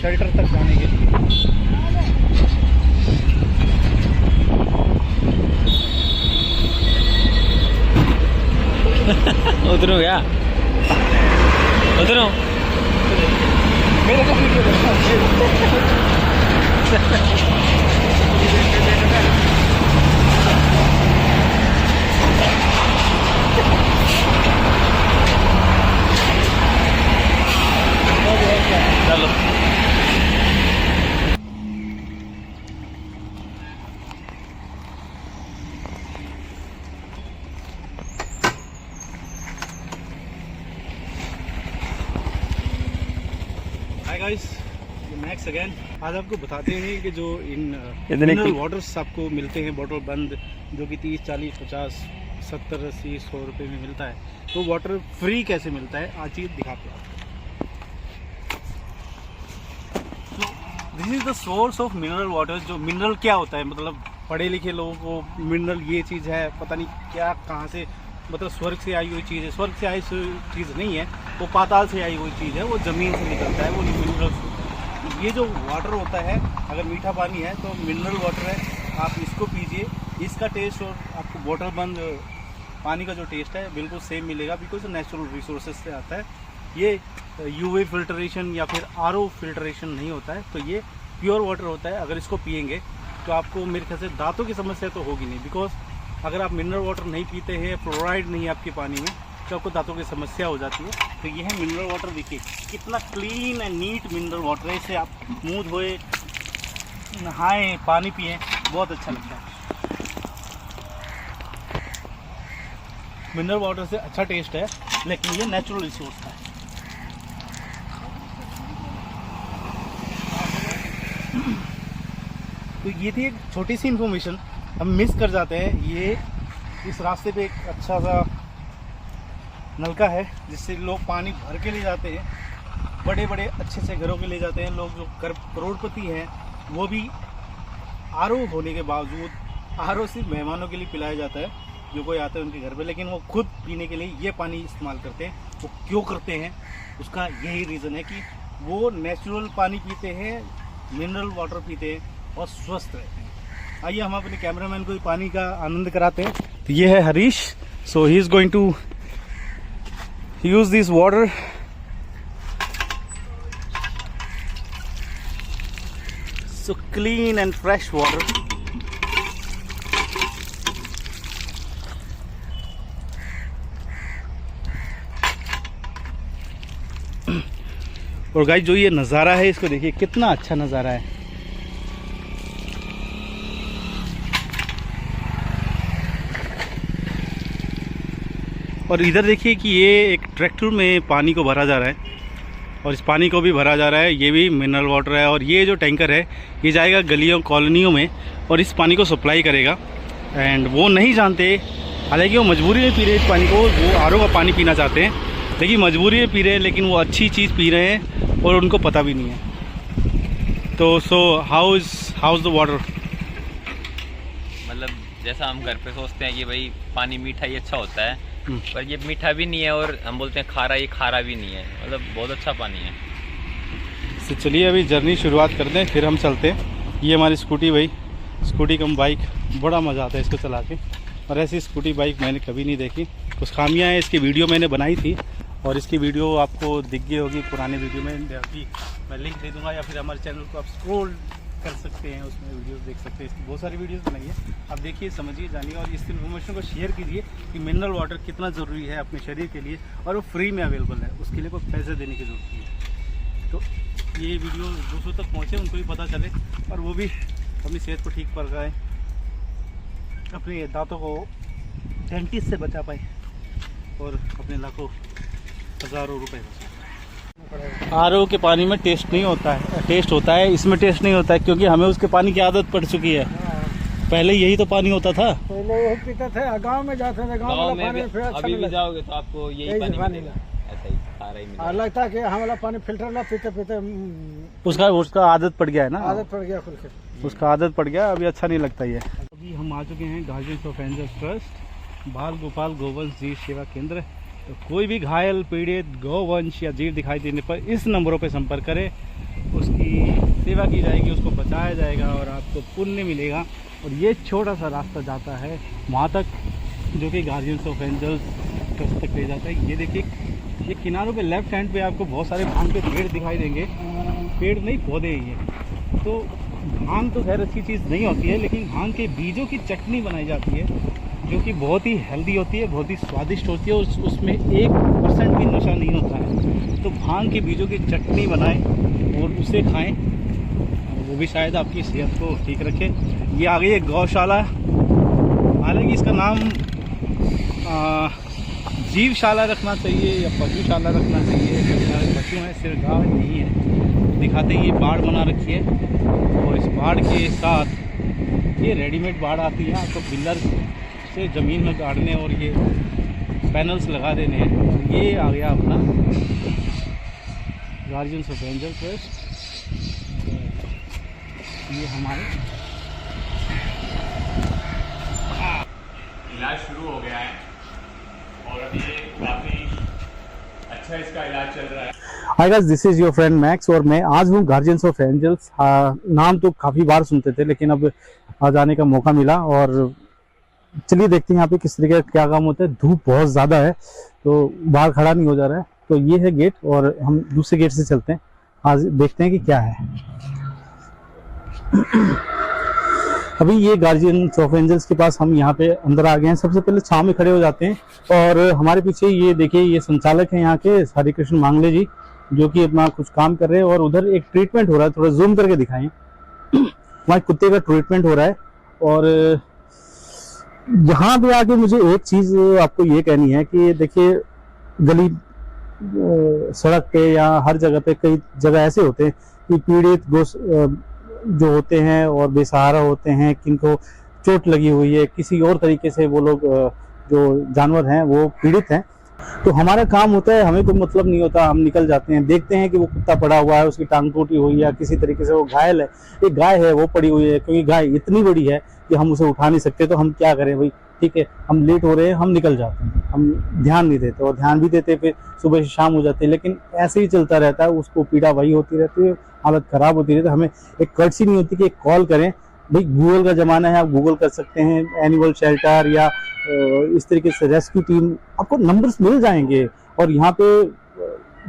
Shelter तक जाने के लिए। उतरो क्या? उतरो। मेरे को वीडियो चलो। Hi guys, max again. आज आपको बताते हैं कि जो इन इतने मिनरल वाटर्स आपको मिलते हैं बॉटल बंद, जो कि 30, 40, 50, 70, 80, 100 रुपये में मिलता है, तो वाटर फ्री कैसे मिलता है आज ये दिखाते हैं आपको। This is the source of mineral water. जो मिनरल क्या होता है, मतलब पढ़े लिखे लोगों को मिनरल ये चीज़ है, पता नहीं क्या कहाँ से, मतलब स्वर्ग से आई हुई चीज़ है। स्वर्ग से आई हुई चीज़ नहीं है, वो पाताल से आई हुई चीज़ है, वो ज़मीन से निकलता है, वो मिनरल। ये जो वाटर होता है, अगर मीठा पानी है तो मिनरल वाटर है, आप इसको पीजिए। इसका टेस्ट और आपको बोतल बंद पानी का जो टेस्ट है बिल्कुल सेम मिलेगा, बिकॉज नेचुरल रिसोर्सेज से आता है। ये यूवी फिल्ट्रेशन या फिर आरओ फिल्ट्रेशन नहीं होता है, तो ये प्योर वाटर होता है। अगर इसको पियेंगे तो आपको मेरे ख्याल से दांतों की समस्या तो होगी नहीं, बिकॉज अगर आप मिनरल वाटर नहीं पीते हैं, फ्लोराइड नहीं है आपके पानी में, तो आपको दांतों की समस्या हो जाती है। तो ये है मिनरल वाटर। देखिए कितना clean and neat mineral water है। इससे आप मुँह धोए, नहाएं, पानी पिए, बहुत अच्छा लगता है। मिनरल वाटर से अच्छा टेस्ट है, लेकिन ये नेचुरल रिसोर्स है। तो ये थी एक छोटी सी इन्फॉर्मेशन, हम मिस कर जाते हैं। ये इस रास्ते पे एक अच्छा सा नलका है, जिससे लोग पानी भर के ले जाते हैं, बड़े बड़े अच्छे से घरों के ले जाते हैं। लोग जो करोड़पति हैं वो भी आरओ होने के बावजूद, आरओ सिर्फ मेहमानों के लिए पिलाया जाता है जो कोई आता है उनके घर पे, लेकिन वो खुद पीने के लिए ये पानी इस्तेमाल करते हैं। वो क्यों करते हैं, उसका यही रीज़न है कि वो नेचुरल पानी पीते हैं, मिनरल वाटर पीते हैं और स्वस्थ रहते हैं। आइए हम अपने कैमरामैन को पानी का आनंद कराते हैं। तो ये है Harish, so he is going to use this water. So clean and fresh water. और गाइस जो ये नज़ारा है, इसको देखिए कितना अच्छा नज़ारा है। और इधर देखिए कि ये एक ट्रैक्टर में पानी को भरा जा रहा है, और इस पानी को भी भरा जा रहा है, ये भी मिनरल वाटर है। और ये जो टैंकर है ये जाएगा गलियों कॉलोनियों में और इस पानी को सप्लाई करेगा। एंड वो नहीं जानते, हालांकि वो मजबूरी में पी रहे हैं इस पानी को, वो आरओ का पानी पीना चाहते हैं, लेकिन मजबूरी में पी रहे हैं, लेकिन वो अच्छी चीज़ पी रहे हैं और उनको पता भी नहीं है। तो so how is the water. मतलब जैसा हम घर पे सोचते हैं कि भाई पानी मीठा ही अच्छा होता है, पर ये मीठा भी नहीं है, और हम बोलते हैं खारा, ये खारा भी नहीं है, मतलब बहुत अच्छा पानी है। तो चलिए अभी जर्नी शुरुआत करते हैं, फिर हम चलते हैं। ये हमारी स्कूटी, भाई स्कूटी कम बाइक, बड़ा मज़ा आता है इसको चला के। और ऐसी स्कूटी बाइक मैंने कभी नहीं देखी। कुछ खामियां हैं, इसकी वीडियो मैंने बनाई थी और इसकी वीडियो आपको दिख गई होगी पुराने वीडियो में। अभी मैं लिंक दे दूँगा, या फिर हमारे चैनल को आप स्क्रॉल कर सकते हैं, उसमें वीडियोस देख सकते हैं। इसकी बहुत सारी वीडियोस बनाई है, आप देखिए, समझिए, जानिए और इस इन्फॉर्मेशन को शेयर कीजिए कि मिनरल वाटर कितना ज़रूरी है अपने शरीर के लिए, और वो फ्री में अवेलेबल है, उसके लिए कोई पैसे देने की जरूरत नहीं है। तो ये वीडियो दूसरों तक पहुँचे, उनको भी पता चले और वो भी अपनी सेहत को ठीक कर पाए, अपने दांतों को डेंटिस्ट से बचा पाए और अपने लाखों हज़ारों रुपए बचा। आरओ के पानी में टेस्ट नहीं होता है, टेस्ट होता है, इसमें टेस्ट नहीं होता है, क्योंकि हमें उसके पानी की आदत पड़ चुकी है। पहले यही तो पानी होता था, पहले यही पीते थे, गांव में जाते थे, गांव वाला पानी फिर अच्छा अभी भी नहीं जाओगे तो आपको यही पानी मिलेगा, ऐसा ही खारा ही मिलेगा। लगता है कि हम वाला पानी फिल्टर ला पीते पीते उसका आदत पड़ गया है ना, आदत पड़ गया खुल के, उसका आदत पड़ गया, अभी अच्छा नहीं लगता ये। अभी हम आ चुके हैं गार्जियंस ऑफ एंजल्स ट्रस्ट, बाल गोपाल गोवंश जीव सेवा केंद्र। तो कोई भी घायल, पीड़ित, गौवंश या जीव दिखाई देने पर इस नंबरों पर संपर्क करें। उसकी सेवा की जाएगी, उसको बचाया जाएगा और आपको पुण्य मिलेगा। और ये छोटा सा रास्ता जाता है वहाँ तक, जो कि गार्जियंस ऑफ एंजल्स ट्रस्ट तक ले जाता है। ये देखिए, ये किनारों पे लेफ्ट हैंड पे आपको बहुत सारे भांग के पेड़ दिखाई देंगे। पेड़ नहीं, पौधे ही ये। तो भांग तो खैर अच्छी चीज़ नहीं होती है, लेकिन भांग के बीजों की चटनी बनाई जाती है, जो कि बहुत ही हेल्दी होती है, बहुत ही स्वादिष्ट होती है, और उसमें 1% भी नशा नहीं होता है। तो भांग के बीजों की चटनी बनाएं और उसे खाएं, वो भी शायद आपकी सेहत को ठीक रखे। ये आ गई है गौशाला। हालांकि इसका नाम जीवशाला रखना चाहिए या पशुशाला रखना चाहिए, क्योंकि पशु हैं, सिर्फ गाय नहीं है। दिखाते हैं, ये बाड़ बना रखी है, और इस बाड़ के साथ ये रेडीमेड बाड़ आती है, आपको पिलर से ज़मीन में गाड़ने और ये पैनल्स लगा देने हैं। ये आ गया अपना गार्जियंस ऑफ एंजल ट्रस्ट। ये हमारे इलाज शुरू हो गया है और अभी काफ़ी अच्छा इसका इलाज चल रहा है। Hi guys, this is your friend max, और मैं आज हूँ गार्जियंस ऑफ एंजल्स। नाम तो काफ़ी बार सुनते थे, लेकिन अब आज आने का मौका मिला, और चलिए देखते हैं यहाँ पे किस तरीके का क्या काम होता है। धूप बहुत ज़्यादा है तो बाहर खड़ा नहीं हो जा रहा है। तो ये है गेट, और हम दूसरे गेट से चलते हैं, आज देखते हैं कि क्या है। अभी ये गार्जियंस ऑफ एंजल्स के पास हम यहाँ पे अंदर आ गए हैं। सबसे पहले छांव में खड़े हो जाते हैं, और हमारे पीछे ये देखिए, ये संचालक हैं यहाँ के, हरे कृष्ण मांगले जी, जो कि अपना कुछ काम कर रहे हैं। और उधर एक ट्रीटमेंट हो रहा है, थोड़ा जूम करके दिखाएं। वहाँ कुत्ते का ट्रीटमेंट हो रहा है। और यहाँ पे आके मुझे एक चीज़ आपको ये कहनी है कि देखिए, गली सड़क पे या हर जगह पे कई जगह ऐसे होते हैं कि पीड़ित जो होते हैं और बेसहारा होते हैं, किनको चोट लगी हुई है, किसी और तरीके से वो लोग जो जानवर हैं वो पीड़ित हैं। तो हमारा काम होता है, हमें कोई मतलब नहीं होता, हम निकल जाते हैं, देखते हैं कि वो कुत्ता पड़ा हुआ है, उसकी टांग टूटी हुई है या किसी तरीके से वो घायल है, एक गाय है वो पड़ी हुई है, क्योंकि गाय इतनी बड़ी है कि हम उसे उठा नहीं सकते। तो हम क्या करें भाई, ठीक है, हम लेट हो रहे हैं, हम निकल जाते हैं, हम ध्यान नहीं देते, और ध्यान भी देते फिर सुबह से शाम हो जाती है। लेकिन ऐसे ही चलता रहता है, उसको पीड़ा वही होती रहती है, हालत खराब होती रहती है। हमें एक कर्टसी नहीं होती कि एक कॉल करें। भाई गूगल का ज़माना है, आप गूगल कर सकते हैं, एनिमल शेल्टर या इस तरीके से रेस्क्यू टीम, आपको नंबर्स मिल जाएंगे। और यहाँ पे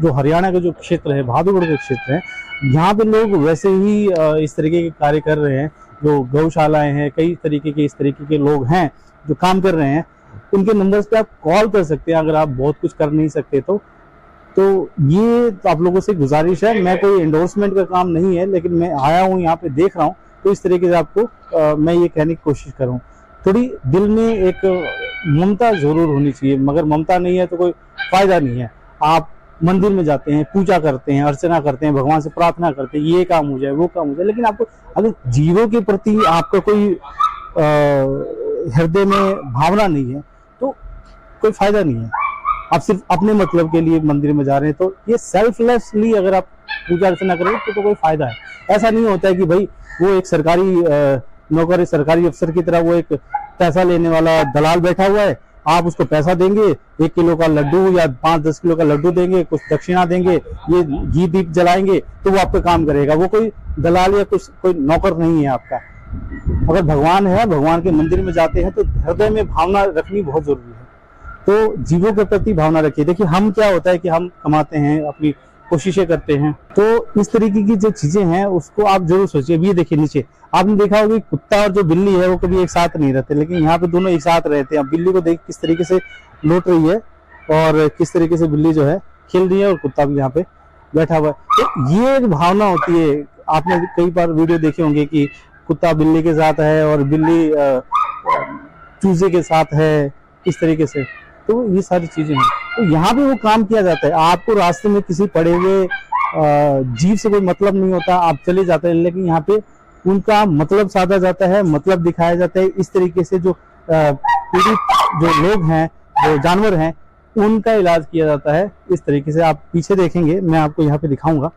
जो हरियाणा का जो क्षेत्र है, भादुगढ़ का क्षेत्र है, यहाँ पे लोग वैसे ही इस तरीके के कार्य कर रहे हैं। जो गौशालाएं हैं, कई तरीके के इस तरीके के लोग हैं जो काम कर रहे हैं, उनके नंबर्स पे आप कॉल कर सकते हैं, अगर आप बहुत कुछ कर नहीं सकते तो। ये तो आप लोगों से गुजारिश है, मैं कोई एंडोर्समेंट का काम नहीं है, लेकिन मैं आया हूँ यहाँ पे, देख रहा हूँ, तो इस तरीके से आपको मैं ये कहने की कोशिश करूँ। थोड़ी दिल में एक ममता जरूर होनी चाहिए, मगर ममता नहीं है तो कोई फायदा नहीं है। आप मंदिर में जाते हैं, पूजा करते हैं, अर्चना करते हैं, भगवान से प्रार्थना करते हैं, ये काम हो जाए, वो काम हो जाए, लेकिन आपको अगर जीवों के प्रति आपका कोई हृदय में भावना नहीं है तो कोई फायदा नहीं है। आप सिर्फ अपने मतलब के लिए मंदिर में जा रहे हैं, तो ये सेल्फलेसली अगर आप पूजा अर्चना करेंगे तो कोई फायदा है। ऐसा नहीं होता है कि भाई वो एक सरकारी नौकर, सरकारी अफसर की तरह वो एक पैसा लेने वाला दलाल बैठा हुआ है, आप उसको पैसा देंगे, 1 किलो का लड्डू या 5-10 किलो का लड्डू देंगे, कुछ दक्षिणा देंगे, ये घी दीप जलाएंगे तो वो आपका काम करेगा। वो कोई दलाल या कुछ कोई नौकर नहीं है आपका। अगर भगवान है, भगवान के मंदिर में जाते हैं तो हृदय में भावना रखनी बहुत जरूरी है। तो जीवों के प्रति भावना रखिए। देखिए, हम क्या होता है कि हम कमाते हैं, अपनी कोशिशें करते हैं, तो इस तरीके की जो चीजें हैं उसको आप जरूर सोचिए। अभी ये देखिए नीचे, आपने देखा होगा कुत्ता और जो बिल्ली है वो कभी एक साथ नहीं रहते, लेकिन यहाँ पे दोनों एक साथ रहते हैं। बिल्ली को देख किस तरीके से लौट रही है और किस तरीके से बिल्ली जो है खेल रही है, और कुत्ता भी यहाँ पे बैठा हुआ है। तो ये एक भावना होती है। आपने कई बार वीडियो देखे होंगे कि कुत्ता बिल्ली के साथ है और बिल्ली चूजे के साथ है, इस तरीके से। तो ये सारी चीजें हैं, तो यहाँ पे वो काम किया जाता है। आपको रास्ते में किसी पड़े हुए जीव से कोई मतलब नहीं होता, आप चले जाते हैं, लेकिन यहाँ पे उनका मतलब साधा जाता है, मतलब दिखाया जाता है। इस तरीके से जो पीड़ित जो लोग हैं, जो जानवर हैं, उनका इलाज किया जाता है। इस तरीके से आप पीछे देखेंगे, मैं आपको यहाँ पे दिखाऊंगा।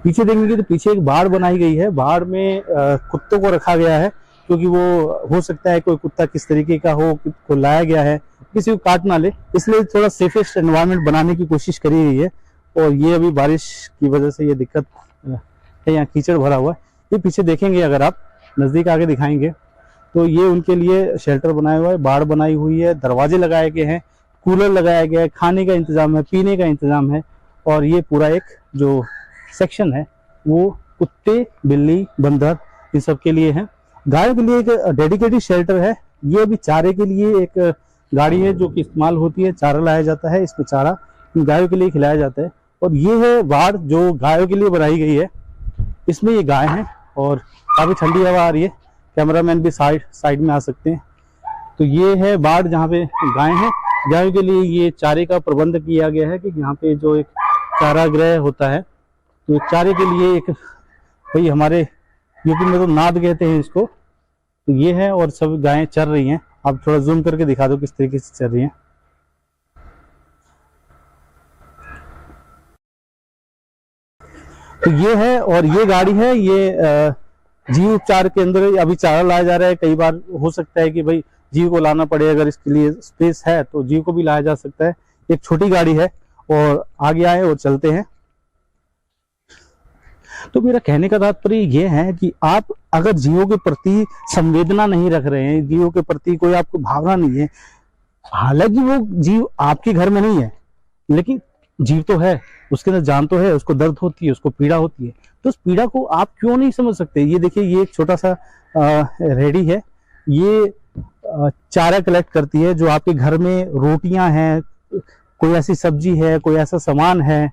पीछे देखेंगे तो पीछे एक बाड़ बनाई गई है। बाड़ में कुत्तों को रखा गया है, क्योंकि वो हो सकता है कोई कुत्ता किस तरीके का हो, को लाया गया है, किसी को काट ना ले, इसलिए थोड़ा सेफेस्ट एनवायरनमेंट बनाने की कोशिश करी गई है। और ये अभी बारिश की वजह से ये दिक्कत है, यहाँ कीचड़ भरा हुआ है। ये पीछे देखेंगे, अगर आप नज़दीक आके दिखाएंगे तो ये उनके लिए शेल्टर बनाया हुआ है, बाड़ बनाई हुई है, दरवाजे लगाए गए हैं, कूलर लगाया गया है, खाने का इंतज़ाम है, पीने का इंतज़ाम है। और ये पूरा एक जो सेक्शन है वो कुत्ते, बिल्ली, बंदर इन सब के लिए है। गायों के लिए एक डेडिकेटेड शेल्टर है। ये अभी चारे के लिए एक गाड़ी है जो कि इस्तेमाल होती है, चारा लाया जाता है, इसमें चारा गायों के लिए खिलाया जाता है। और ये है वार्ड जो गायों के लिए बनाई गई है, इसमें ये गाय हैं और काफ़ी ठंडी हवा आ रही है। कैमरामैन भी साइड में आ सकते हैं। तो ये है वार्ड जहाँ पे गाय हैं। गायों के लिए ये चारे का प्रबंध किया गया है कि यहाँ पे जो एक चारागृह होता है, तो चारे के लिए एक, भाई हमारे यूपी में तो नाद कहते हैं इसको, तो ये है और सब गायें चर रही हैं। आप थोड़ा जूम करके दिखा दो किस तरीके से चल रही हैं। तो ये है और ये गाड़ी है, ये जीव उपचार के अंदर अभी चारा लाया जा रहा है। कई बार हो सकता है कि भाई जीव को लाना पड़े, अगर इसके लिए स्पेस है तो जीव को भी लाया जा सकता है। एक छोटी गाड़ी है और आगे आए और चलते हैं। तो मेरा कहने का तात्पर्य ये है कि आप अगर जीवों के प्रति संवेदना नहीं रख रहे हैं, जीवों के प्रति कोई आपको भावना नहीं है, हालांकि वो जीव आपके घर में नहीं है लेकिन जीव तो है, उसके अंदर जान तो है, उसको दर्द होती है, उसको पीड़ा होती है, तो उस पीड़ा को आप क्यों नहीं समझ सकते। ये देखिए, ये एक छोटा सा रेडी है, ये चारा कलेक्ट करती है। जो आपके घर में रोटियां हैं, कोई ऐसी सब्जी है, कोई ऐसा सामान है,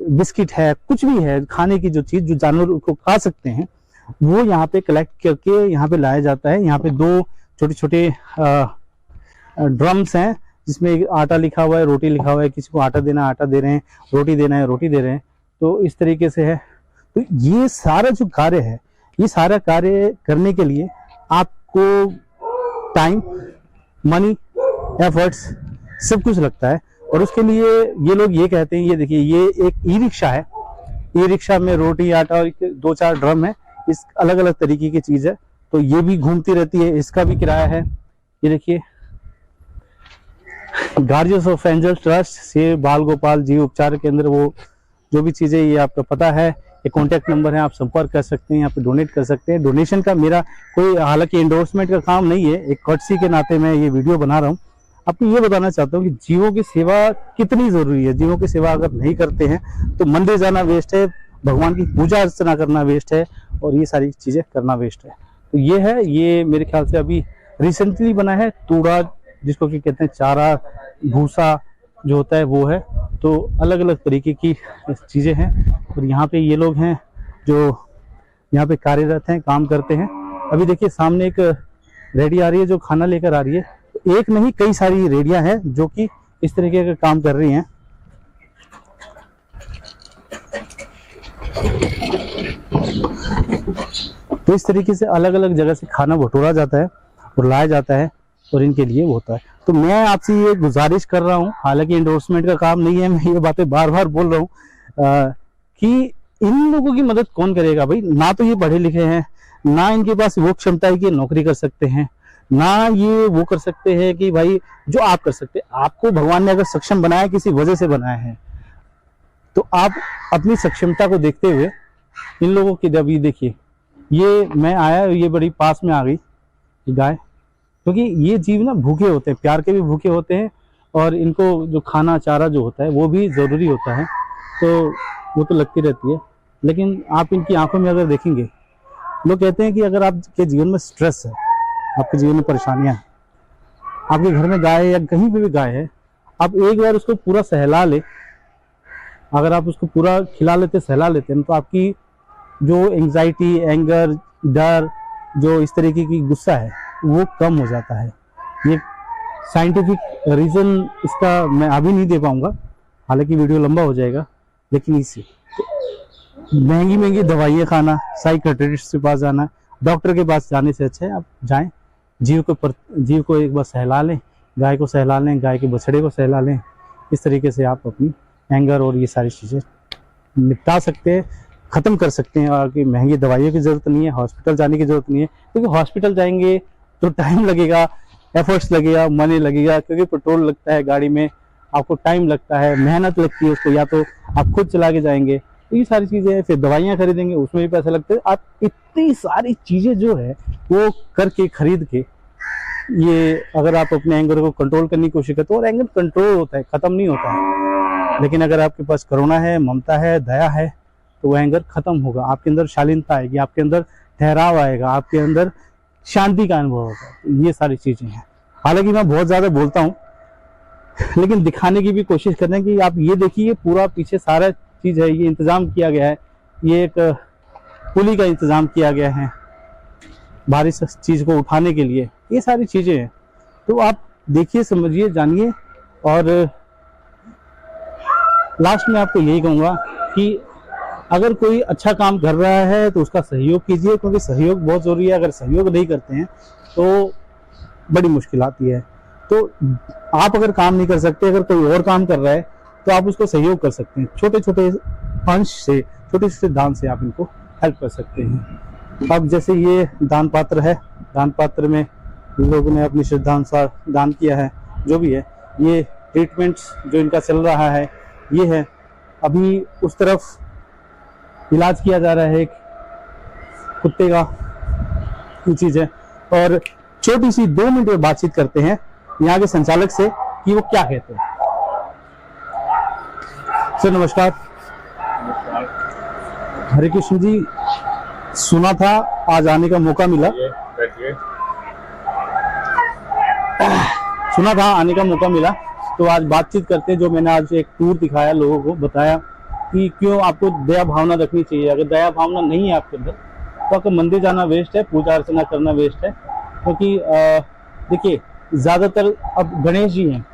बिस्किट है, कुछ भी है खाने की जो चीज जो जानवर को खा सकते हैं, वो यहाँ पे कलेक्ट करके यहाँ पे लाया जाता है। यहाँ पे 2 छोटे छोटे ड्रम्स हैं जिसमें आटा लिखा हुआ है, रोटी लिखा हुआ है। किसी को आटा देना है आटा दे रहे हैं, रोटी देना है रोटी दे रहे हैं। तो इस तरीके से है। तो ये सारा जो कार्य है, ये सारा कार्य करने के लिए आपको टाइम, मनी, एफर्ट्स सब कुछ लगता है। और उसके लिए ये लोग ये कहते हैं, ये देखिए, ये एक ई रिक्शा है। ई रिक्शा में रोटी, आटा और 2-4 ड्रम है, इस अलग अलग तरीके की चीज है। तो ये भी घूमती रहती है, इसका भी किराया है। ये देखिए, गार्जियंस ऑफ एंजल ट्रस्ट से बाल गोपाल जीव उपचार केंद्र, वो जो भी चीजें ये आपको पता है, ये कॉन्टैक्ट नंबर है, आप संपर्क कर सकते हैं, यहाँ पे डोनेट कर सकते हैं। डोनेशन का मेरा कोई हालांकि एंडोर्समेंट का काम नहीं है, एक कर्टसी के नाते मैं ये वीडियो बना रहा हूँ। आपको ये बताना चाहता हूँ कि जीवों की सेवा कितनी जरूरी है। जीवों की सेवा अगर नहीं करते हैं तो मंदिर जाना वेस्ट है, भगवान की पूजा अर्चना करना वेस्ट है, और ये सारी चीजें करना वेस्ट है। तो ये है, ये मेरे ख्याल से अभी रिसेंटली बना है, तूड़ा जिसको कि कहते हैं, चारा भूसा जो होता है वो है। तो अलग अलग तरीके की चीजें हैं। और यहाँ पे ये लोग हैं जो यहाँ पे कार्यरत हैं, काम करते हैं। अभी देखिए, सामने एक रेडी आ रही है जो खाना लेकर आ रही है। एक नहीं, कई सारी रेडियां हैं जो कि इस तरीके का काम कर रही हैं। तो इस तरीके से अलग अलग जगह से खाना बटोरा जाता है और लाया जाता है और इनके लिए वो होता है। तो मैं आपसे ये गुजारिश कर रहा हूँ, हालांकि एंडोर्समेंट का काम नहीं है, मैं ये बातें बार बार बोल रहा हूँ कि इन लोगों की मदद कौन करेगा भाई। ना तो ये पढ़े लिखे हैं, ना इनके पास वो क्षमता है कि नौकरी कर सकते हैं, ना ये वो कर सकते हैं कि भाई जो आप कर सकते हैं। आपको भगवान ने अगर सक्षम बनाया, किसी वजह से बनाया है, तो आप अपनी सक्षमता को देखते हुए इन लोगों की, अभी देखिए, ये मैं आया, ये बड़ी पास में आ गई गाय, क्योंकि ये जीव ना भूखे होते हैं, प्यार के भी भूखे होते हैं, और इनको जो खाना चारा जो होता है वो भी ज़रूरी होता है। तो वो तो लगती रहती है। लेकिन आप इनकी आंखों में अगर देखेंगे, लोग कहते हैं कि अगर आपके जीवन में स्ट्रेस है, आपके जीवन में परेशानियां हैं, आपके घर में गाय है या कहीं पे भी गाय है, आप एक बार उसको पूरा सहला ले, अगर आप उसको पूरा खिला लेते, सहला लेते हैं, तो आपकी जो एंजाइटी, एंगर, डर, जो इस तरीके की गुस्सा है, वो कम हो जाता है। ये साइंटिफिक रीजन इसका मैं अभी नहीं दे पाऊंगा, हालांकि वीडियो लंबा हो जाएगा। लेकिन इससे महंगी महंगी दवाइयाँ खाना, साइकियाट्रिस्ट के पास जाना, डॉक्टर के पास जाने से अच्छा है आप जाएं, जीव को एक बार सहला लें, गाय को सहला लें, गाय के बछड़े को सहला लें। इस तरीके से आप अपनी एंगर और ये सारी चीज़ें निपटा सकते हैं, ख़त्म कर सकते हैं। और कि महंगी दवाइयों की ज़रूरत नहीं है, हॉस्पिटल जाने की ज़रूरत नहीं है, क्योंकि हॉस्पिटल जाएंगे तो टाइम लगेगा, एफर्ट्स लगेगा, मनी लगेगा, क्योंकि पेट्रोल लगता है गाड़ी में, आपको टाइम लगता है, मेहनत लगती है उसको, या तो आप खुद चला के जाएंगे, तो ये सारी चीज़ें हैं। फिर दवाइयाँ खरीदेंगे, उसमें भी पैसे लगते हैं। आप इतनी सारी चीज़ें जो है वो करके खरीद के, ये अगर आप अपने एंगर को कंट्रोल करने की कोशिश करते हो, और एंगर कंट्रोल होता है, ख़त्म नहीं होता है। लेकिन अगर आपके पास करुणा है, ममता है, दया है, तो वह एंगर खत्म होगा। आपके अंदर शालीनता आएगी, आपके अंदर ठहराव आएगा, आपके अंदर शांति का अनुभव होगा। ये सारी चीज़ें हैं। हालांकि मैं बहुत ज़्यादा बोलता हूँ, लेकिन दिखाने की भी कोशिश करते हैं कि आप ये देखिए, पूरा पीछे सारा चीज़ है, ये इंतज़ाम किया गया है, ये एक पुली का इंतज़ाम किया गया है भारी चीज़ को उठाने के लिए। ये सारी चीज़ें हैं, तो आप देखिए, समझिए, जानिए। और लास्ट में आपको यही कहूँगा कि अगर कोई अच्छा काम कर रहा है तो उसका सहयोग कीजिए, क्योंकि सहयोग बहुत ज़रूरी है। अगर सहयोग नहीं करते हैं तो बड़ी मुश्किल आती है। तो आप अगर काम नहीं कर सकते, अगर कोई और काम कर रहा है, तो आप उसको सहयोग कर सकते हैं। छोटे छोटे अंश से, छोटे छोटे दान से आप इनको हेल्प कर सकते हैं। अब जैसे ये दान पात्र है, दान पात्र में लोगों ने अपनी श्रद्धानुसार दान किया है, जो भी है। ये ट्रीटमेंट्स जो इनका चल रहा है, ये है। अभी उस तरफ इलाज किया जा रहा है एक कुत्ते का, ये चीज़ है। और छोटी सी 2 मिनट में बातचीत करते हैं यहाँ के संचालक से कि वो क्या कहते हैं। सर नमस्कार। हरे कृष्ण जी, सुना था आज आने का मौका मिला, सुना था आने का मौका मिला, तो आज बातचीत करते हैं। जो मैंने आज एक टूर दिखाया, लोगों को बताया कि क्यों आपको दया भावना रखनी चाहिए। अगर दया भावना नहीं है आपके अंदर, तो आपको मंदिर जाना वेस्ट है, पूजा अर्चना करना वेस्ट है। क्योंकि देखिए, ज़्यादातर अब गणेश जी हैं,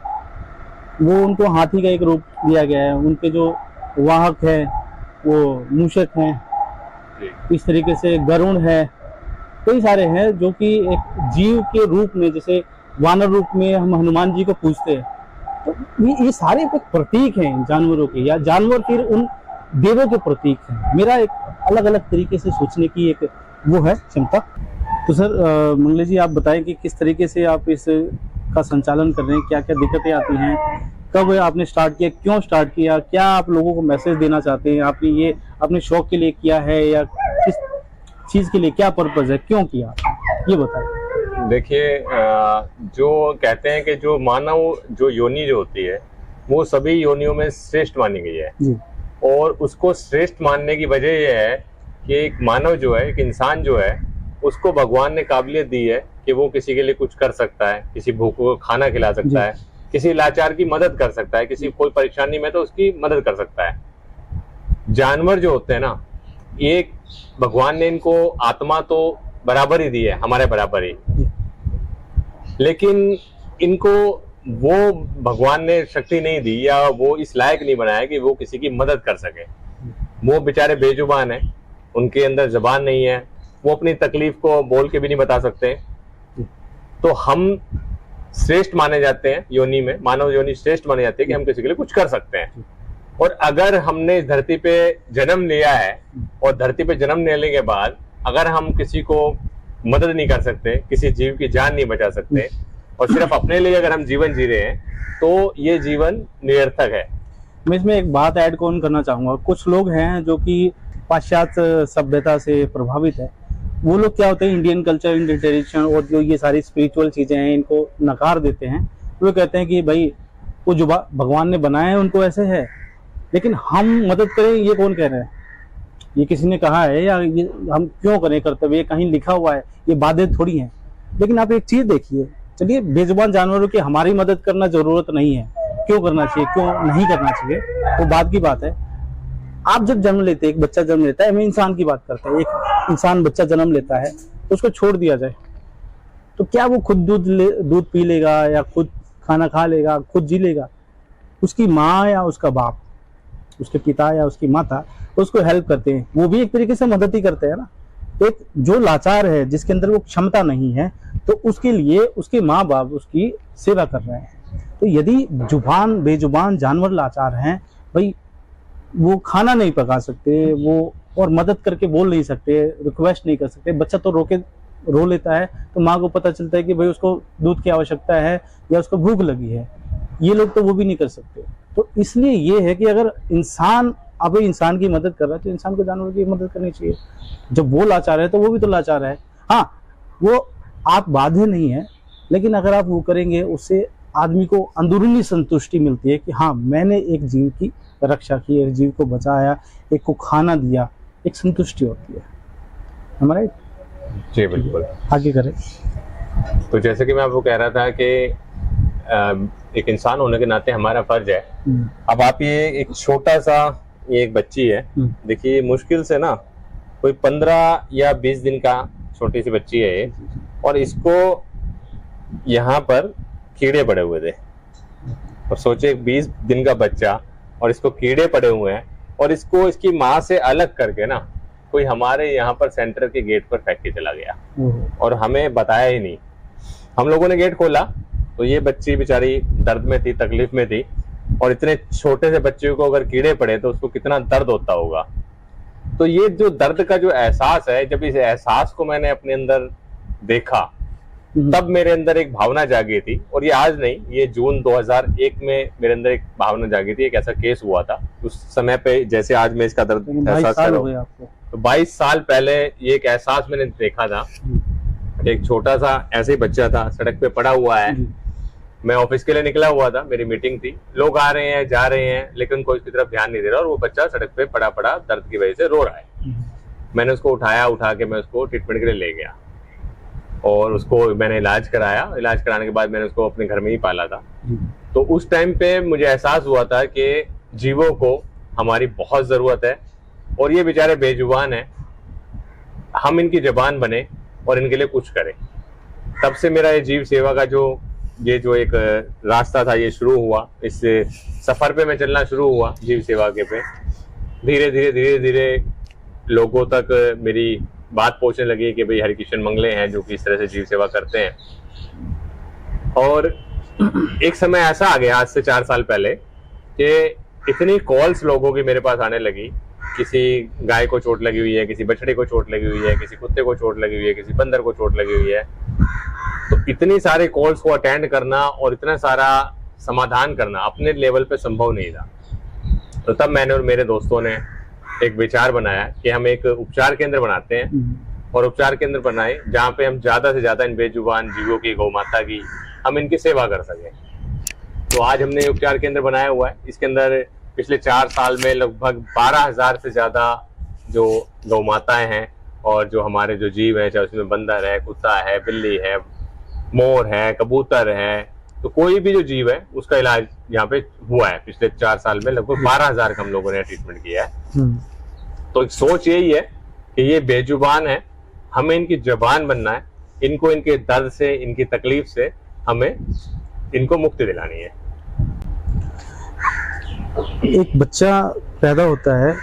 वो उनको हाथी का एक रूप दिया गया है। उनके जो वाहक है वो मूषक हैं, इस तरीके से गरुण है, कई सारे हैं जो कि एक जीव के रूप में, जैसे वानर रूप में हम हनुमान जी को पूजते हैं। तो ये सारे एक प्रतीक हैं जानवरों के, या जानवर फिर उन देवों के प्रतीक हैं। मेरा एक अलग अलग तरीके से सोचने की एक वो है क्षमता। तो सर मंगले जी, आप बताएं कि किस तरीके से आप इस का संचालन कर रहे हैं, क्या क्या दिक्कतें आती हैं, कब आपने स्टार्ट किया, क्यों स्टार्ट किया, क्या आप लोगों को मैसेज देना चाहते हैं? आपने ये अपने शौक के लिए किया है या किस चीज़ के लिए, क्या पर्पज़ है, क्यों किया, ये बताएं। देखिए, जो कहते हैं कि जो मानव जो योनि जो होती है, वो सभी योनियों में श्रेष्ठ मानी गई है जी। और उसको श्रेष्ठ मानने की वजह यह है कि एक मानव जो है, एक इंसान जो है, उसको भगवान ने काबिलियत दी है कि वो किसी के लिए कुछ कर सकता है, किसी भूखों को खाना खिला सकता है, किसी लाचार की मदद कर सकता है, किसी कोई परेशानी में तो उसकी मदद कर सकता है। जानवर जो होते हैं ना, एक भगवान ने इनको आत्मा तो बराबर ही दी है, हमारे बराबर ही, लेकिन इनको वो भगवान ने शक्ति नहीं दी या वो इस लायक नहीं बनाया कि वो किसी की मदद कर सके। वो बेचारे बेजुबान हैं, उनके अंदर जबान नहीं है, वो अपनी तकलीफ को बोल के भी नहीं बता सकते। तो हम श्रेष्ठ माने जाते हैं योनि में, मानव योनि श्रेष्ठ माने जाती है कि हम किसी के लिए कुछ कर सकते हैं। और अगर हमने इस धरती पे जन्म लिया है और धरती पे जन्म लेने के बाद अगर हम किसी को मदद नहीं कर सकते, किसी जीव की जान नहीं बचा सकते और सिर्फ अपने लिए अगर हम जीवन जी रहे हैं, तो ये जीवन निरर्थक है। मैं इसमें एक बात ऐड ऑन करना चाहूँगा। कुछ लोग हैं जो कि पाश्चात्य सभ्यता से प्रभावित है। वो लोग क्या होते हैं, इंडियन कल्चर, इंडियन ट्रेडिशन और जो ये सारी स्पिरिचुअल चीज़ें हैं, इनको नकार देते हैं। वो कहते हैं कि भाई वो जो भगवान ने बनाया है उनको ऐसे है, लेकिन हम मदद करें, ये कौन कह रहा है? ये किसी ने कहा है या ये हम क्यों करें कर्तव्य? ये कहीं लिखा हुआ है, ये बातें थोड़ी हैं। लेकिन आप एक चीज़ देखिए, चलिए बेजुबान जानवरों की हमारी मदद करना ज़रूरत नहीं है, क्यों करना चाहिए, क्यों नहीं करना चाहिए, वो बात की बात है। आप जब जन्म लेते हैं, एक बच्चा जन्म लेता है, हम इंसान की बात करते हैं, एक इंसान बच्चा जन्म लेता है, तो उसको छोड़ दिया जाए तो क्या वो खुद दूध पी लेगा या खुद खाना खा लेगा, खुद जी लेगा? उसकी माँ या उसका बाप, उसके पिता या उसकी माता उसको हेल्प करते हैं, वो भी एक तरीके से मदद ही करते हैं ना। एक जो लाचार है, जिसके अंदर वो क्षमता नहीं है, तो उसके लिए उसके माँ बाप उसकी सेवा कर रहे हैं। तो यदि जुबान बेजुबान जानवर लाचार हैं, भाई वो खाना नहीं पका सकते, वो और मदद करके बोल नहीं सकते, रिक्वेस्ट नहीं कर सकते, बच्चा तो रो लेता है, तो माँ को पता चलता है कि भाई उसको दूध की आवश्यकता है या उसको भूख लगी है, ये लोग तो वो भी नहीं कर सकते। तो इसलिए ये है कि अगर इंसान अब इंसान की मदद कर रहा है तो इंसान को जानवर की मदद करनी चाहिए। जब वो लाचार है तो वो भी तो लाचार है। हाँ, वो आप बाध्य नहीं है, लेकिन अगर आप वो करेंगे उससे आदमी को अंदरूनी संतुष्टि मिलती है कि हाँ, मैंने एक जीव की रक्षा की, एक जीव को बचाया, एक को खाना दिया, एक संतुष्टि होती है। हमारा जी बिल्कुल। आगे करें। तो जैसे कि मैं आपको कह रहा था कि एक इंसान होने के नाते हमारा फर्ज है। अब आप ये एक छोटा सा, ये एक बच्ची है, देखिए मुश्किल से ना कोई 15 या 20 दिन का छोटी सी बच्ची है ये, और इसको यहाँ पर कीड़े पड़े हुए थे। और सोचे 20 दिन का बच्चा और इसको कीड़े पड़े हुए हैं, और इसको इसकी माँ से अलग करके ना कोई हमारे यहाँ पर सेंटर के गेट पर फेंक के चला गया और हमें बताया ही नहीं। हम लोगों ने गेट खोला तो ये बच्ची बेचारी दर्द में थी, तकलीफ में थी, और इतने छोटे से बच्चे को अगर कीड़े पड़े तो उसको कितना दर्द होता होगा। तो ये जो दर्द का जो एहसास है, जब इस एहसास को मैंने अपने अंदर देखा तब मेरे अंदर एक भावना जागी थी। और ये आज नहीं, ये जून 2001 में मेरे अंदर एक भावना जागी थी। एक ऐसा केस हुआ था उस समय पे, जैसे आज मैं इसका दर्द एहसास कर रहा हूँ, तो 22 साल पहले ये एक एहसास मैंने देखा था। एक छोटा सा ऐसे ही बच्चा था, सड़क पे पड़ा हुआ है। मैं ऑफिस के लिए निकला हुआ था, मेरी मीटिंग थी, लोग आ रहे हैं जा रहे हैं, लेकिन कोई उसकी तरफ ध्यान नहीं दे रहा, और वो बच्चा सड़क पे पड़ा पड़ा दर्द की वजह से रो रहा है। मैंने उसको उठा के मैं उसको ट्रीटमेंट के लिए ले गया और उसको मैंने इलाज कराया। इलाज कराने के बाद मैंने उसको अपने घर में ही पाला था। तो उस टाइम पे मुझे एहसास हुआ था कि जीवों को हमारी बहुत जरूरत है, और ये बेचारे बेजुबान हैं, हम इनकी जबान बने और इनके लिए कुछ करें। तब से मेरा ये जीव सेवा का जो एक रास्ता था ये शुरू हुआ। इस सफर पे मैं चलना शुरू हुआ जीव सेवा के पे। धीरे धीरे लोगों तक मेरी बात पहुंचने लगी कि भाई हरिकिशन मंगले हैं जो कि इस तरह से जीव सेवा करते हैं। और एक समय ऐसा आ गया आज से 4 साल पहले कि इतनी कॉल्स लोगों की मेरे पास आने लगी। किसी गाय को चोट लगी हुई है, किसी बछड़े को चोट लगी हुई है, किसी कुत्ते को चोट लगी हुई है, किसी बंदर को चोट लगी हुई है। तो इतनी सारे कॉल्स को अटेंड करना और इतना सारा समाधान करना अपने लेवल पे संभव नहीं था। तो तब मैंने और मेरे दोस्तों ने एक विचार बनाया कि हम एक उपचार केंद्र बनाते हैं, और उपचार केंद्र बनाए जहाँ पे हम ज्यादा से ज्यादा इन बेजुबान जीवों की, गौ माता की, हम इनकी सेवा कर सकें। तो आज हमने उपचार केंद्र बनाया हुआ है। इसके अंदर पिछले 4 साल में लगभग 12,000 से ज्यादा जो गौ माताएं हैं और जो हमारे जो जीव हैं, चाहे उसमें बंदर है, कुत्ता है, बिल्ली है, मोर है, कबूतर है, तो कोई भी जो जीव है उसका इलाज यहाँ पे हुआ है। पिछले 4 साल में लगभग 12,000 का हम लोगों ने ट्रीटमेंट किया है। तो एक सोच यही है कि ये बेजुबान है, हमें इनकी जबान बनना है, इनको इनके दर्द से, इनकी तकलीफ से हमें इनको मुक्ति दिलानी है। एक बच्चा पैदा होता है,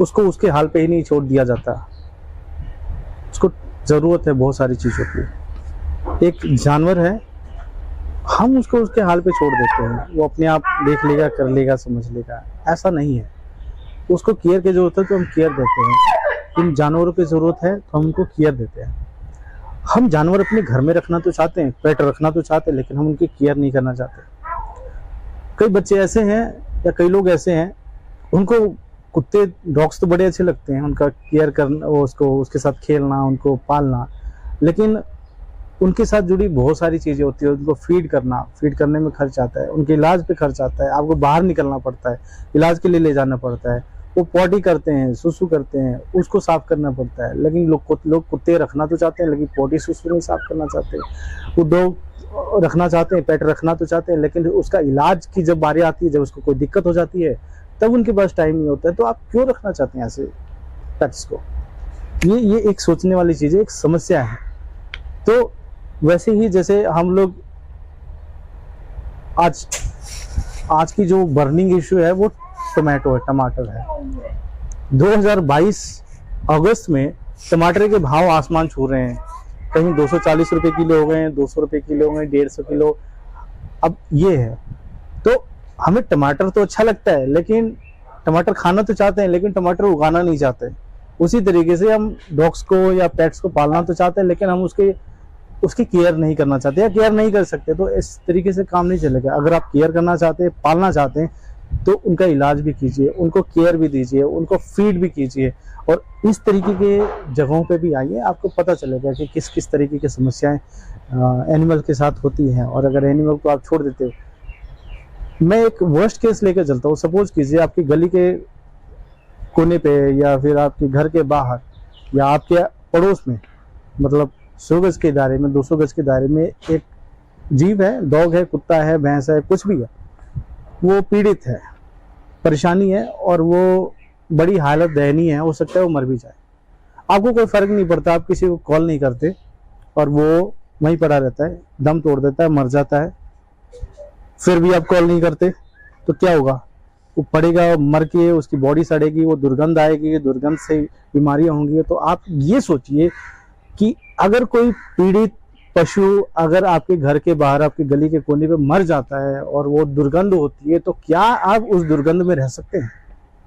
उसको उसके हाल पे ही नहीं छोड़ दिया जाता, उसको जरूरत है बहुत सारी चीजों की। एक जानवर है, हम उसको उसके हाल पे छोड़ देते हैं, वो अपने आप देख लेगा, कर लेगा, समझ लेगा, ऐसा नहीं है। उसको केयर की जरूरत है तो हम केयर देते हैं। इन जानवरों की जरूरत है तो हम उनको केयर देते हैं। हम जानवर अपने घर में रखना तो चाहते हैं, पेट रखना तो चाहते हैं, लेकिन हम उनकी केयर नहीं करना चाहते। कई बच्चे ऐसे हैं या कई लोग ऐसे हैं, उनको कुत्ते, डॉग्स तो बड़े अच्छे लगते हैं, उनका केयर करना, उसको उसके साथ खेलना, उनको पालना, लेकिन उनके साथ जुड़ी बहुत सारी चीज़ें होती है। उनको फीड करने में खर्च आता है, उनके इलाज पे खर्च आता है, आपको बाहर निकलना पड़ता है, इलाज के लिए ले जाना पड़ता है, वो पॉटी करते हैं, सुसु करते हैं, उसको साफ करना पड़ता है। लेकिन लोग कुत्ते रखना तो चाहते हैं, लेकिन पॉटी सुसु नहीं साफ करना चाहते। वो डॉग रखना चाहते हैं, पेट रखना तो चाहते हैं, लेकिन उसका इलाज की जब बारी आती है, जब उसको कोई दिक्कत हो जाती है, तब उनके पास टाइम नहीं होता है। तो आप क्यों रखना चाहते हैं ऐसे पेट्स को? ये एक सोचने वाली चीज़ है, एक समस्या है। तो वैसे ही जैसे हम लोग आज की जो बर्निंग इशू है वो टमाटर है। 2022 अगस्त में टमाटर के भाव आसमान छू रहे हैं। कहीं 240 रुपए किलो हो गए हैं, 200 रुपए किलो हो गए, 150 किलो। अब ये है, तो हमें टमाटर तो अच्छा लगता है, लेकिन टमाटर खाना तो चाहते हैं, लेकिन टमाटर उगाना नहीं चाहते। उसी तरीके से हम डॉग्स को या पेट्स को पालना तो चाहते हैं, लेकिन हम उसके उसकी केयर नहीं करना चाहते या केयर नहीं कर सकते, तो इस तरीके से काम नहीं चलेगा। अगर आप केयर करना चाहते हैं, पालना चाहते हैं, तो उनका इलाज भी कीजिए, उनको केयर भी दीजिए, उनको फीड भी कीजिए, और इस तरीके के जगहों पे भी आइए, आपको पता चलेगा कि किस किस तरीके की समस्याएं एनिमल के साथ होती हैं। और अगर एनिमल को आप छोड़ देते हो, मैं एक वर्स्ट केस लेकर चलता हूँ। सपोज कीजिए आपकी गली के कोने पे या फिर आपके घर के बाहर या आपके पड़ोस में, मतलब 100 गज के दायरे में, 200 गज के दायरे में एक जीव है, डॉग है, कुत्ता है, भैंस है, कुछ भी है, वो पीड़ित है, परेशानी है और वो बड़ी हालत दयनीय है, हो सकता है वो मर भी जाए। आपको कोई फर्क नहीं पड़ता, आप किसी को कॉल नहीं करते और वो वहीं पड़ा रहता है, दम तोड़ देता है, मर जाता है, फिर भी आप कॉल नहीं करते, तो क्या होगा? वो पड़ेगा, मर के उसकी बॉडी सड़ेगी, वो दुर्गंध आएगी, दुर्गंध से बीमारियां होंगी। तो आप ये सोचिए कि अगर कोई पीड़ित पशु अगर आपके घर के बाहर, आपकी गली के कोने पे मर जाता है और वो दुर्गंध होती है, तो क्या आप उस दुर्गंध में रह सकते हैं?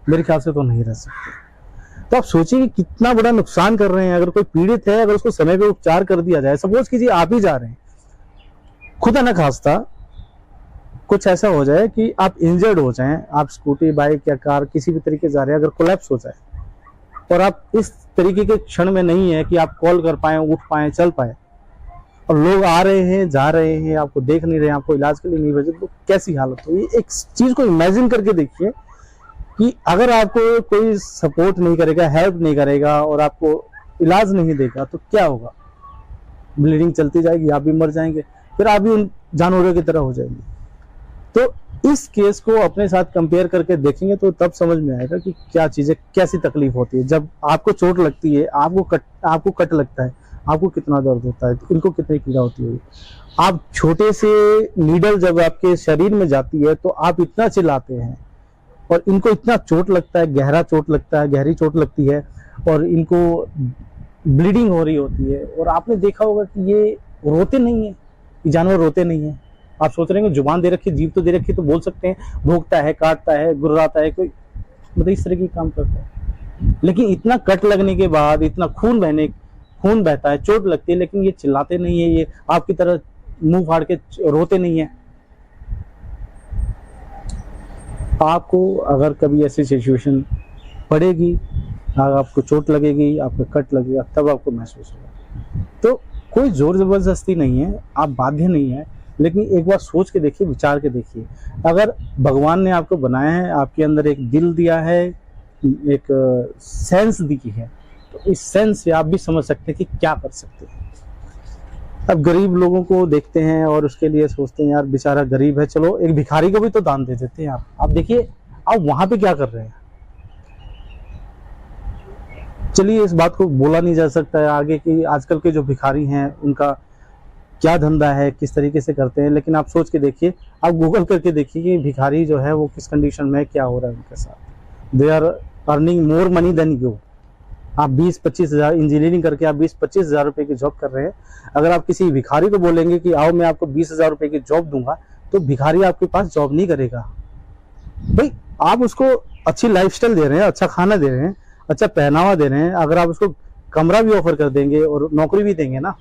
मेरे ख्याल से तो नहीं रह सकते। तो आप सोचिए कि कितना बड़ा नुकसान कर रहे हैं। अगर कोई पीड़ित है, अगर उसको समय पे उपचार कर दिया जाए, सपोज कीजिए आप ही जा रहे हैं, खुदा न खास्ता कुछ ऐसा हो जाए कि आप इंजर्ड हो जाएं, आप स्कूटी, बाइक या कार किसी भी तरीके जा रहे हैं, अगर कोलैप्स हो जाए और आप इस तरीके के क्षण में नहीं है कि आप कॉल कर पाए, उठ पाए, चल पाए, और लोग आ रहे हैं, जा रहे हैं, आपको देख नहीं रहे, आपको इलाज के लिए नहीं भेजे, तो कैसी हालत होगी? एक चीज को इमेजिन करके देखिए कि अगर आपको कोई सपोर्ट नहीं करेगा, हेल्प नहीं करेगा और आपको इलाज नहीं देगा, तो क्या होगा? ब्लीडिंग चलती जाएगी, आप भी मर जाएंगे, फिर आप भी उन जानवरों की तरह हो जाएंगे। तो इस केस को अपने साथ कंपेयर करके देखेंगे तो तब समझ में आएगा कि क्या चीजें, कैसी तकलीफ होती है। जब आपको चोट लगती है, आपको कट लगता है, आपको कितना दर्द होता है, इनको कितनी पीड़ा होती होगी। आप छोटे से नीडल जब आपके शरीर में जाती है तो आप इतना चिल्लाते हैं, और इनको इतना चोट लगता है, गहरा चोट लगता है, गहरी चोट लगती है, और इनको ब्लीडिंग हो रही होती है। और आपने देखा होगा कि ये रोते नहीं है, ये जानवर रोते नहीं है। आप सोच रहे हैं जुबान दे रखी, जीभ तो दे रखी, तो बोल सकते हैं, भोंकता है, काटता है, गुर्राता है, कोई मतलब इस तरह की काम करता है। लेकिन इतना कट लगने के बाद, इतना खून बहता है, चोट लगती है, लेकिन ये चिल्लाते नहीं है, ये आपकी तरह मुंह फाड़ के रोते नहीं है। आपको अगर कभी ऐसी सिचुएशन पड़ेगी, आपको चोट लगेगी, आपको कट लगेगा, तब आपको महसूस होगा। तो कोई जोर जबरदस्ती नहीं है, आप बाध्य नहीं है, लेकिन एक बार सोच के देखिए, विचार के देखिए। अगर भगवान ने आपको बनाया है, आपके अंदर एक दिल दिया है, एक सेंस दी है, तो इस सेंस से आप भी समझ सकते हैं कि क्या कर सकते हैं। अब गरीब लोगों को देखते हैं और उसके लिए सोचते हैं यार बेचारा गरीब है, चलो एक भिखारी को भी तो दान दे देते हैं। आप देखिए आप वहां पे क्या कर रहे हैं। चलिए इस बात को बोला नहीं जा सकता है आगे कि आजकल के जो भिखारी हैं उनका क्या धंधा है, किस तरीके से करते हैं, लेकिन आप सोच के देखिए, आप गूगल करके देखिए कि भिखारी जो है वो किस कंडीशन में, क्या हो रहा है उनके साथ। They are earning more money than you. आप 20-25 हज़ार इंजीनियरिंग करके आप 20-25 हज़ार रुपए की जॉब कर रहे हैं। अगर आप किसी भिखारी को बोलेंगे कि आओ मैं आपको 20,000 रुपए की जॉब दूंगा, तो भिखारी आपके पास जॉब नहीं करेगा। भाई आप उसको अच्छी लाइफस्टाइल दे रहे हैं, अच्छा खाना दे रहे हैं, अच्छा पहनावा दे रहे हैं, अगर आप उसको कमरा भी ऑफर कर देंगे और नौकरी भी देंगे ना,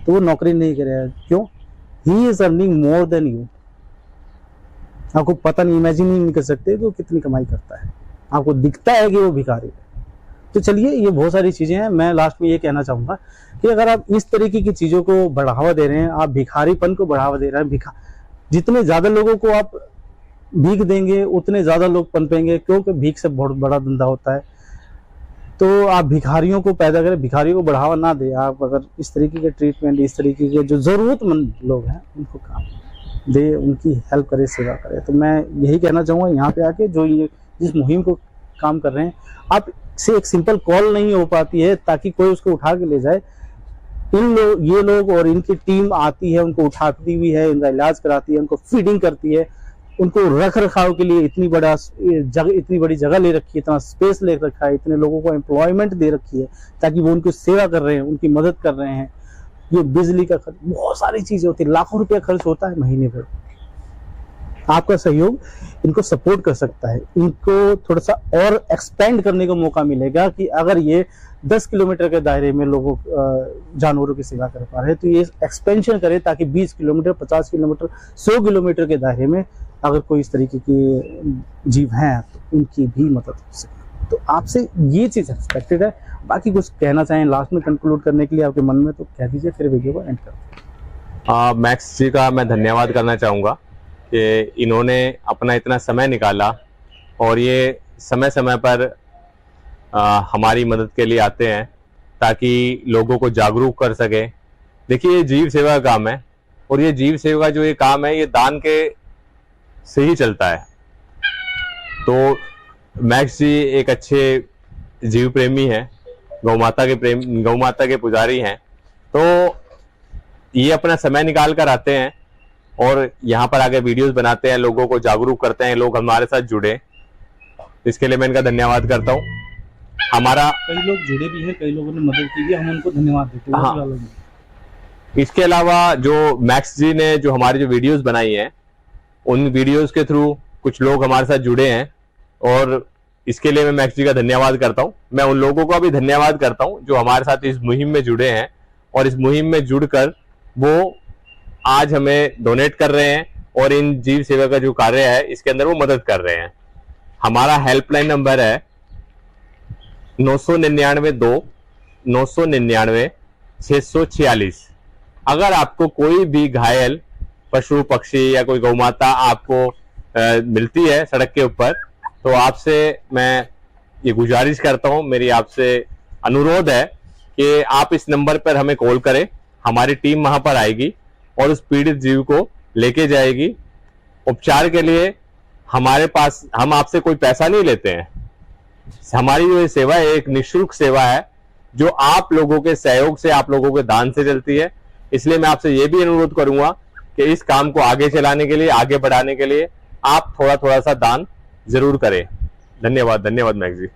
तो वो नौकरी नहीं करेगा। क्यों? He is earning more than you. आपको पता नहीं, इमेजिन नहीं कर सकते कि वो कितनी कमाई करता है। आपको दिखता है कि वो भिखारी है। तो चलिए ये बहुत सारी चीजें हैं। मैं लास्ट में ये कहना चाहूंगा कि अगर आप इस तरीके की चीजों को बढ़ावा दे रहे हैं, आप भिखारीपन को बढ़ावा दे रहे हैं, जितने ज्यादा लोगों को आप भीख देंगे उतने ज्यादा लोग पनपेंगे, क्योंकि भीख से बहुत बड़ा धंधा होता है। तो आप भिखारियों को पैदा करें, भिखारियों को बढ़ावा ना दे। आप अगर इस तरीके के ट्रीटमेंट, इस तरीके के जो जरूरतमंद लोग हैं उनको काम दे, उनकी हेल्प करे, सेवा करे। तो मैं यही कहना चाहूँगा यहाँ पे आके जो ये जिस मुहिम को काम कर रहे हैं, आप से एक सिंपल कॉल नहीं हो पाती है ताकि कोई उसको उठा के ले जाए। ये लोग और इनकी टीम आती है, उनको उठाती भी है, इनका इलाज कराती है, उनको फीडिंग करती है, उनको रख रखाव के लिए इतनी बड़ी जगह ले रखी है, इतना स्पेस ले रखा है, इतने लोगों को एम्प्लॉयमेंट दे रखी है ताकि वो उनकी सेवा कर रहे हैं, उनकी मदद कर रहे हैं। ये बिजली का खर्च, बहुत सारी चीजें होती है, लाखों रुपया खर्च होता है महीने भर। आपका सहयोग इनको सपोर्ट कर सकता है, इनको थोड़ा सा और एक्सपेंड करने का मौका मिलेगा कि अगर ये 10 किलोमीटर के दायरे में लोगों जानवरों की सेवा कर पा रहे हैं तो ये एक्सपेंशन करे ताकि 20 किलोमीटर, 50 किलोमीटर, 100 किलोमीटर के दायरे में अगर कोई इस तरीके के जीव हैं तो उनकी भी मदद हो सके। तो आपसे ये चीज़ एक्सपेक्टेड है। बाकी कुछ कहना चाहें लास्ट में कंक्लूड करने के लिए आपके मन में तो कह दीजिए, फिर वीडियो को एंड करते हैं। मैक्स जी का मैं धन्यवाद करना चाहूँगा कि इन्होंने अपना इतना समय निकाला और ये समय समय पर हमारी मदद के लिए आते हैं ताकि लोगों को जागरूक कर सके। देखिए ये जीव सेवा का काम है और ये जीव सेवा जो ये काम है ये दान के से ही चलता है। तो मैक्स जी एक अच्छे जीव प्रेमी हैं, गौमाता के पुजारी हैं। तो ये अपना समय निकाल कर आते हैं और यहाँ पर आके वीडियोस बनाते हैं, लोगों को जागरूक करते हैं, लोग हमारे साथ जुड़े। इसके लिए मैं इनका धन्यवाद करता हूँ। हमारा कई लोग जुड़े भी हैं, कई लोगों ने मदद की है, हम उनको धन्यवाद देते हैं। हाँ। इसके अलावा जो मैक्स जी ने जो हमारी जो वीडियोस बनाई हैं उन वीडियोस के थ्रू कुछ लोग हमारे साथ जुड़े हैं और इसके लिए मैं मैक्स जी का धन्यवाद करता हूं। मैं उन लोगों का भी धन्यवाद करता हूं जो हमारे साथ इस मुहिम में जुड़े हैं और इस मुहिम में जुड़कर वो आज हमें डोनेट कर रहे हैं और इन जीव सेवा का जो कार्य है इसके अंदर वो मदद कर रहे हैं। हमारा हेल्पलाइन नंबर है 999 999 646। अगर आपको कोई भी घायल पशु पक्षी या कोई गौमाता आपको मिलती है सड़क के ऊपर तो आपसे मैं ये गुजारिश करता हूं, मेरी आपसे अनुरोध है कि आप इस नंबर पर हमें कॉल करें। हमारी टीम वहां पर आएगी और उस पीड़ित जीव को लेके जाएगी। उपचार के लिए हमारे पास हम आपसे कोई पैसा नहीं लेते हैं। हमारी जो सेवा है एक निःशुल्क सेवा है जो आप लोगों के सहयोग से, आप लोगों के दान से चलती है। इसलिए मैं आपसे ये भी अनुरोध करूंगा कि इस काम को आगे चलाने के लिए, आगे बढ़ाने के लिए आप थोड़ा थोड़ा सा दान जरूर करें। धन्यवाद। धन्यवाद मैक्स जी।